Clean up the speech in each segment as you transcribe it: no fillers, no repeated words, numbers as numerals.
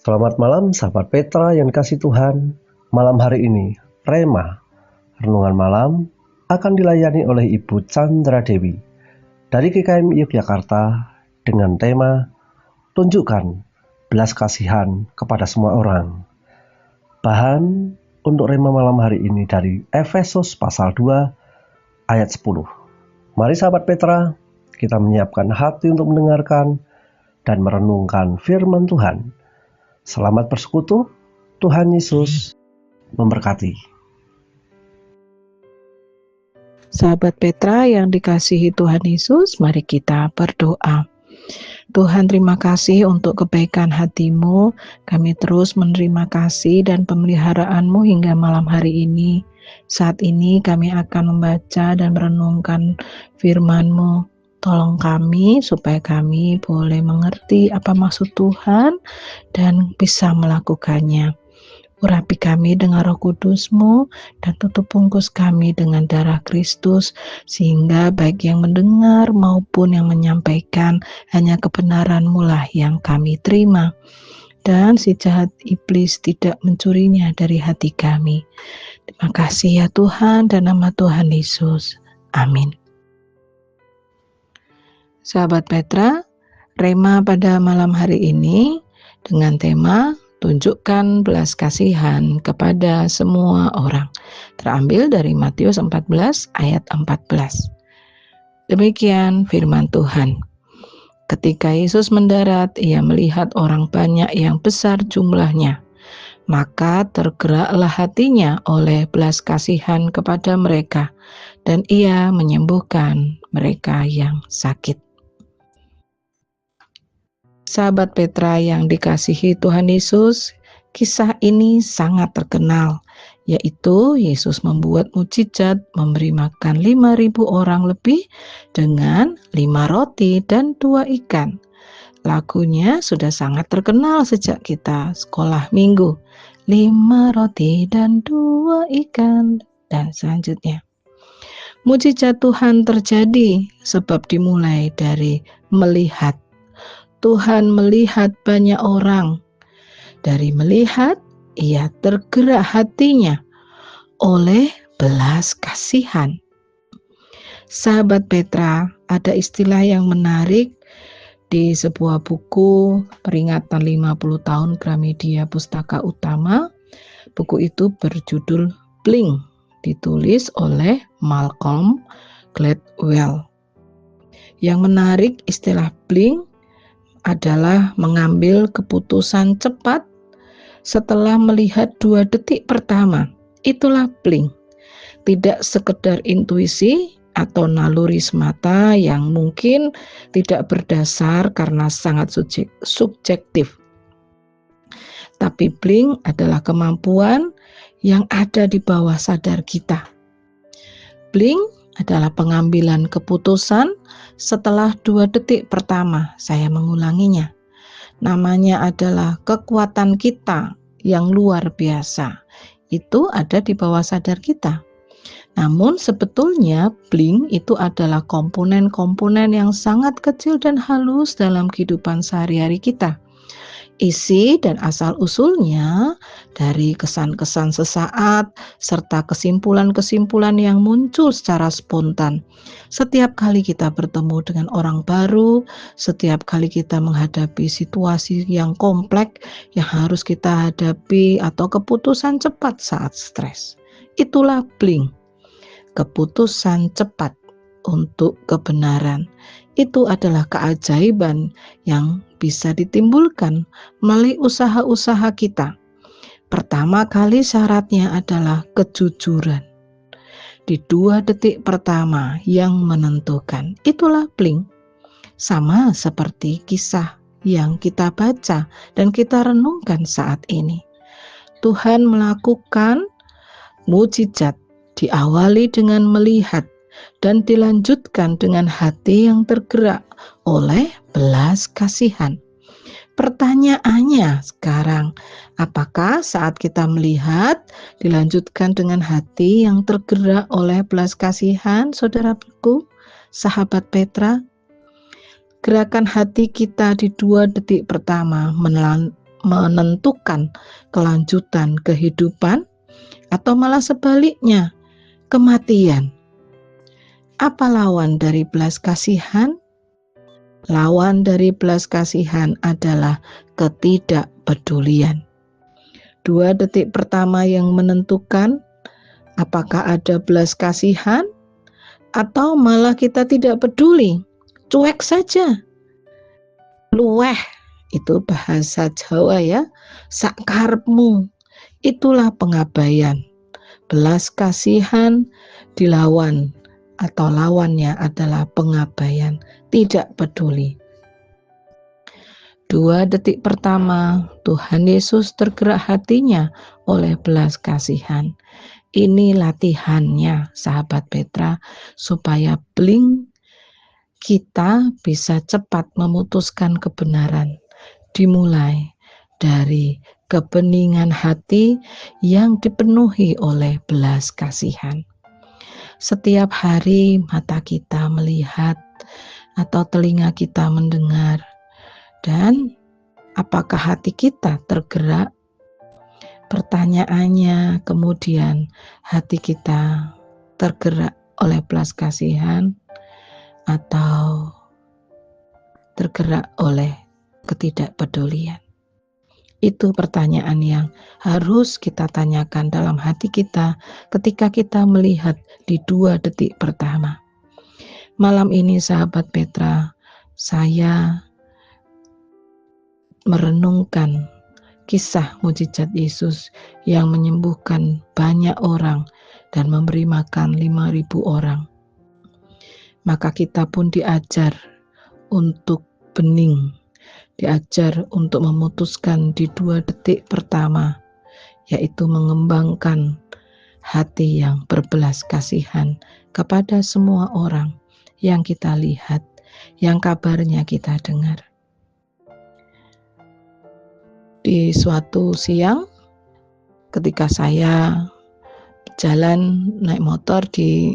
Selamat malam sahabat Petra yang dikasih Tuhan. Malam hari ini, Rema, Renungan Malam, akan dilayani oleh Ibu Chandra Dewi dari GKM Yogyakarta dengan tema Tunjukkan belas kasihan kepada semua orang. Bahan untuk Rema malam hari ini dari Efesus pasal 2 ayat 10. Mari sahabat Petra, kita menyiapkan hati untuk mendengarkan dan merenungkan firman Tuhan. Selamat bersekutu, Tuhan Yesus memberkati. Sahabat Petra yang dikasihi Tuhan Yesus, mari kita berdoa. Tuhan, terima kasih untuk kebaikan hati-Mu. Kami terus menerima kasih dan pemeliharaan-Mu hingga malam hari ini. Saat ini kami akan membaca dan merenungkan firman-Mu. Tolong kami supaya kami boleh mengerti apa maksud Tuhan dan bisa melakukannya. Urapi kami dengan Roh Kudus-Mu dan tutup bungkus kami dengan darah Kristus, sehingga baik yang mendengar maupun yang menyampaikan hanya kebenaran-Mu lah yang kami terima. Dan si jahat iblis tidak mencurinya dari hati kami. Terima kasih ya Tuhan, dan nama Tuhan Yesus. Amin. Sahabat Petra, Rema pada malam hari ini dengan tema Tunjukkan belas kasihan kepada semua orang. Terambil dari Matius 14 ayat 14. Demikian firman Tuhan. Ketika Yesus mendarat, ia melihat orang banyak yang besar jumlahnya. Maka tergeraklah hatinya oleh belas kasihan kepada mereka, dan ia menyembuhkan mereka yang sakit. Sahabat Petra yang dikasihi Tuhan Yesus, kisah ini sangat terkenal, yaitu Yesus membuat mukjizat memberi makan 5.000 orang lebih dengan 5 roti dan 2 ikan. Lagunya sudah sangat terkenal sejak kita sekolah minggu. 5 roti dan 2 ikan, dan selanjutnya. Mukjizat Tuhan terjadi sebab dimulai dari melihat. Tuhan melihat banyak orang. Dari melihat, ia tergerak hatinya oleh belas kasihan. Sahabat Petra, ada istilah yang menarik di sebuah buku peringatan 50 tahun Gramedia Pustaka Utama. Buku itu berjudul Blink, ditulis oleh Malcolm Gladwell. Yang menarik, istilah blink adalah mengambil keputusan cepat setelah melihat 2 detik pertama. Itulah blink. Tidak sekedar intuisi atau naluri semata yang mungkin tidak berdasar karena sangat subjektif. Tapi blink adalah kemampuan yang ada di bawah sadar kita. Blink adalah pengambilan keputusan setelah 2 detik pertama. Saya mengulanginya. Namanya adalah kekuatan kita yang luar biasa. Itu ada di bawah sadar kita. Namun sebetulnya blink itu adalah komponen-komponen yang sangat kecil dan halus dalam kehidupan sehari-hari kita. Isi dan asal-usulnya dari kesan-kesan sesaat serta kesimpulan-kesimpulan yang muncul secara spontan. Setiap kali kita bertemu dengan orang baru, setiap kali kita menghadapi situasi yang kompleks yang harus kita hadapi atau keputusan cepat saat stres. Itulah blink, keputusan cepat untuk kebenaran. Itu adalah keajaiban yang bisa ditimbulkan melalui usaha-usaha kita. Pertama kali syaratnya adalah kejujuran. Di 2 detik pertama yang menentukan. Itulah blink. Sama seperti kisah yang kita baca dan kita renungkan saat ini. Tuhan melakukan mukjizat diawali dengan melihat dan dilanjutkan dengan hati yang tergerak oleh belas kasihan. Pertanyaannya sekarang, apakah saat kita melihat dilanjutkan dengan hati yang tergerak oleh belas kasihan, saudaraku, sahabat Petra? Gerakan hati kita di 2 detik pertama menentukan kelanjutan kehidupan, atau malah sebaliknya, kematian. Apa lawan dari belas kasihan? Lawan dari belas kasihan adalah ketidakpedulian. 2 detik pertama yang menentukan apakah ada belas kasihan atau malah kita tidak peduli, cuek saja. Luweh, itu bahasa Jawa ya, sakarepmu. Itulah pengabaian. Belas kasihan dilawan atau lawannya adalah pengabaian, tidak peduli. 2 detik pertama Tuhan Yesus tergerak hatinya oleh belas kasihan. Ini latihannya sahabat Petra, supaya blink kita bisa cepat memutuskan kebenaran, dimulai dari kebeningan hati yang dipenuhi oleh belas kasihan. Setiap hari mata kita melihat atau telinga kita mendengar, dan apakah hati kita tergerak? Pertanyaannya kemudian, hati kita tergerak oleh belas kasihan atau tergerak oleh ketidakpedulian? Itu pertanyaan yang harus kita tanyakan dalam hati kita ketika kita melihat di 2 detik pertama. Malam ini sahabat Petra, saya merenungkan kisah mujizat Yesus yang menyembuhkan banyak orang dan memberi makan 5.000 orang. Maka kita pun diajar untuk bening, diajar untuk memutuskan di 2 detik pertama, yaitu mengembangkan hati yang berbelas kasihan kepada semua orang yang kita lihat, yang kabarnya kita dengar. Di suatu siang, ketika saya jalan naik motor di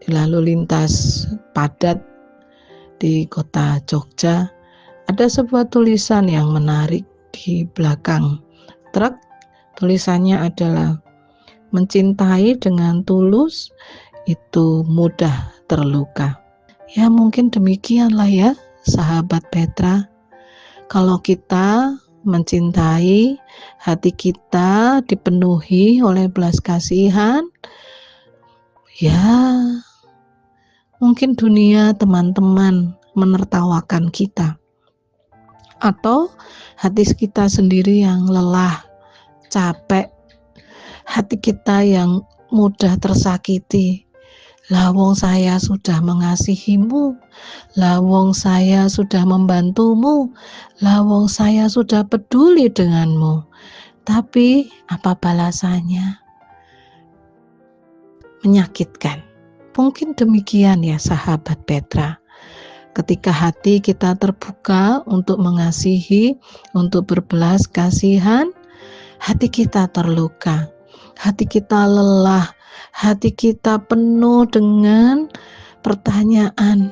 lalu lintas padat di kota Jogja, ada sebuah tulisan yang menarik di belakang truk. Tulisannya adalah, mencintai dengan tulus itu mudah terluka. Ya mungkin demikianlah ya sahabat Petra. Kalau kita mencintai, hati kita dipenuhi oleh belas kasihan, ya mungkin dunia, teman-teman menertawakan kita, atau hati kita sendiri yang lelah, capek, hati kita yang mudah tersakiti. Lah wong saya sudah mengasihimu, lah wong saya sudah membantumu, lah wong saya sudah peduli denganmu, tapi apa balasannya? Menyakitkan. Mungkin demikian ya sahabat Petra. Ketika hati kita terbuka untuk mengasihi, untuk berbelas kasihan, hati kita terluka, hati kita lelah, hati kita penuh dengan pertanyaan,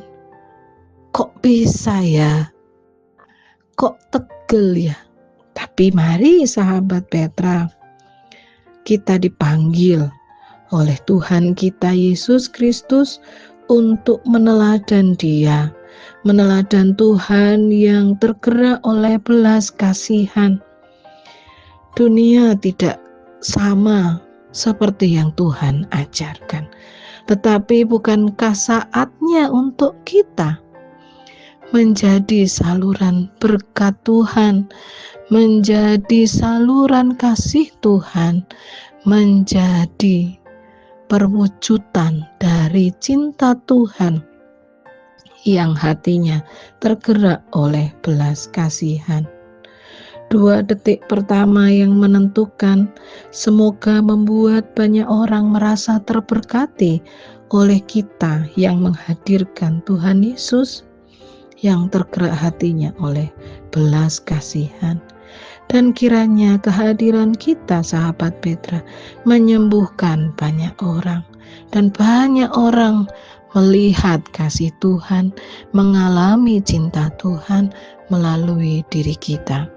kok bisa ya? Kok tegel ya? Tapi mari sahabat Petra, kita dipanggil oleh Tuhan kita Yesus Kristus untuk meneladan Dia, meneladan Tuhan yang tergerak oleh belas kasihan. Dunia tidak sama seperti yang Tuhan ajarkan, tetapi bukankah saatnya untuk kita menjadi saluran berkat Tuhan, menjadi saluran kasih Tuhan, menjadi perwujudan dari cinta Tuhan yang hatinya tergerak oleh belas kasihan. 2 detik pertama yang menentukan, semoga membuat banyak orang merasa terberkati oleh kita yang menghadirkan Tuhan Yesus yang tergerak hatinya oleh belas kasihan. Dan kiranya kehadiran kita sahabat Petra menyembuhkan banyak orang, dan banyak orang melihat kasih Tuhan, mengalami cinta Tuhan melalui diri kita.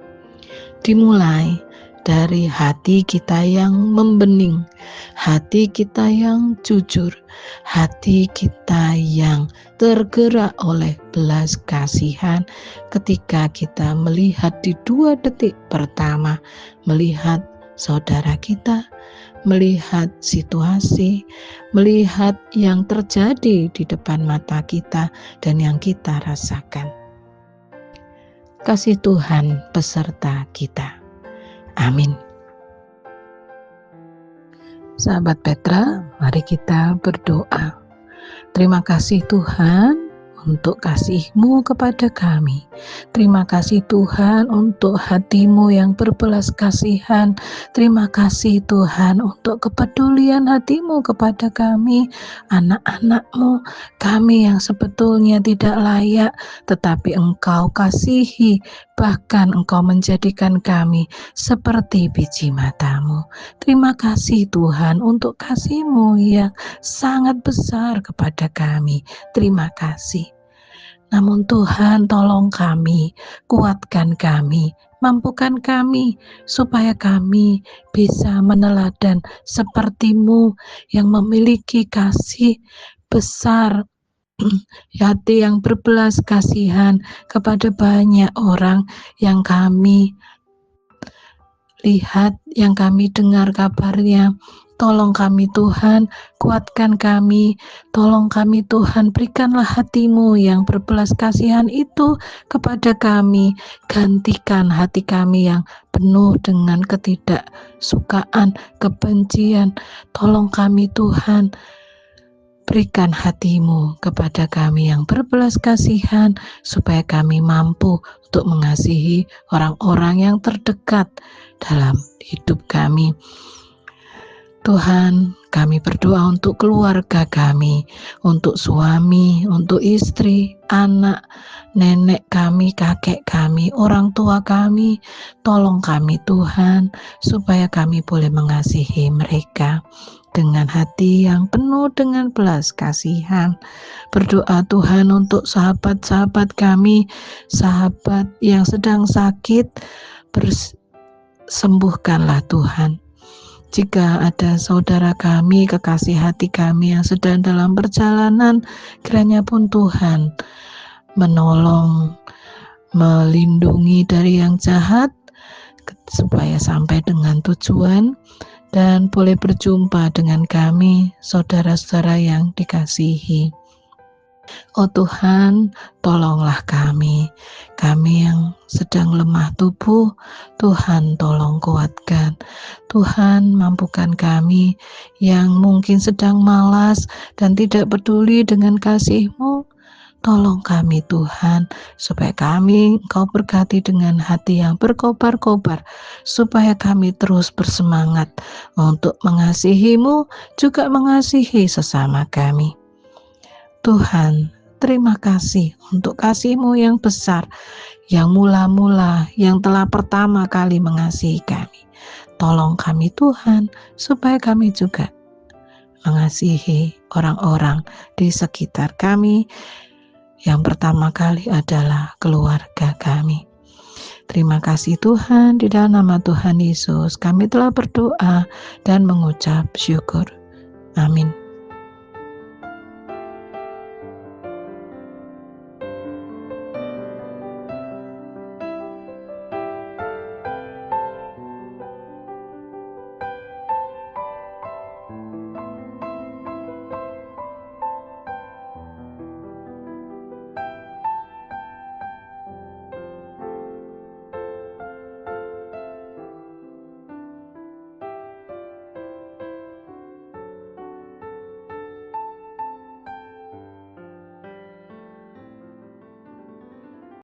Dimulai dari hati kita yang membening, hati kita yang jujur, hati kita yang tergerak oleh belas kasihan ketika kita melihat di 2 detik pertama, melihat saudara kita, melihat situasi, melihat yang terjadi di depan mata kita dan yang kita rasakan. Kasih Tuhan beserta kita. Amin. Sahabat Petra, mari kita berdoa. Terima kasih Tuhan untuk kasih-Mu kepada kami. Terima kasih Tuhan untuk hati-Mu yang berbelas kasihan. Terima kasih Tuhan untuk kepedulian hati-Mu kepada kami, anak-anak-Mu, kami yang sebetulnya tidak layak, tetapi Engkau kasihi, bahkan Engkau menjadikan kami seperti biji mata-Mu. Terima kasih Tuhan untuk kasih-Mu yang sangat besar kepada kami. Terima kasih. Namun Tuhan, tolong kami, kuatkan kami, mampukan kami, supaya kami bisa meneladan seperti-Mu yang memiliki kasih besar, hati yang berbelas kasihan kepada banyak orang yang kami lihat, yang kami dengar kabarnya. Tolong kami Tuhan, kuatkan kami, tolong kami Tuhan, berikanlah hati-Mu yang berbelas kasihan itu kepada kami. Gantikan hati kami yang penuh dengan ketidaksukaan, kebencian. Tolong kami Tuhan, berikan hati-Mu kepada kami yang berbelas kasihan, supaya kami mampu untuk mengasihi orang-orang yang terdekat dalam hidup kami. Tuhan, kami berdoa untuk keluarga kami, untuk suami, untuk istri, anak, nenek kami, kakek kami, orang tua kami. Tolong kami Tuhan, supaya kami boleh mengasihi mereka dengan hati yang penuh dengan belas kasihan. Berdoa Tuhan untuk sahabat-sahabat kami, sahabat yang sedang sakit, sembuhkanlah Tuhan. Jika ada saudara kami, kekasih hati kami yang sedang dalam perjalanan, kiranya pun Tuhan menolong, melindungi dari yang jahat, supaya sampai dengan tujuan dan boleh berjumpa dengan kami, saudara-saudara yang dikasihi. Oh Tuhan, tolonglah kami yang sedang lemah tubuh. Tuhan tolong kuatkan. Tuhan mampukan kami yang mungkin sedang malas dan tidak peduli dengan kasih-Mu. Tolong kami Tuhan, supaya kami Engkau berkati dengan hati yang berkobar-kobar, supaya kami terus bersemangat untuk mengasihi-Mu, juga mengasihi sesama kami. Tuhan, terima kasih untuk kasih-Mu yang besar, yang mula-mula, yang telah pertama kali mengasihi kami. Tolong kami Tuhan, supaya kami juga mengasihi orang-orang di sekitar kami. Yang pertama kali adalah keluarga kami. Terima kasih Tuhan, di dalam nama Tuhan Yesus kami telah berdoa dan mengucap syukur. Amin.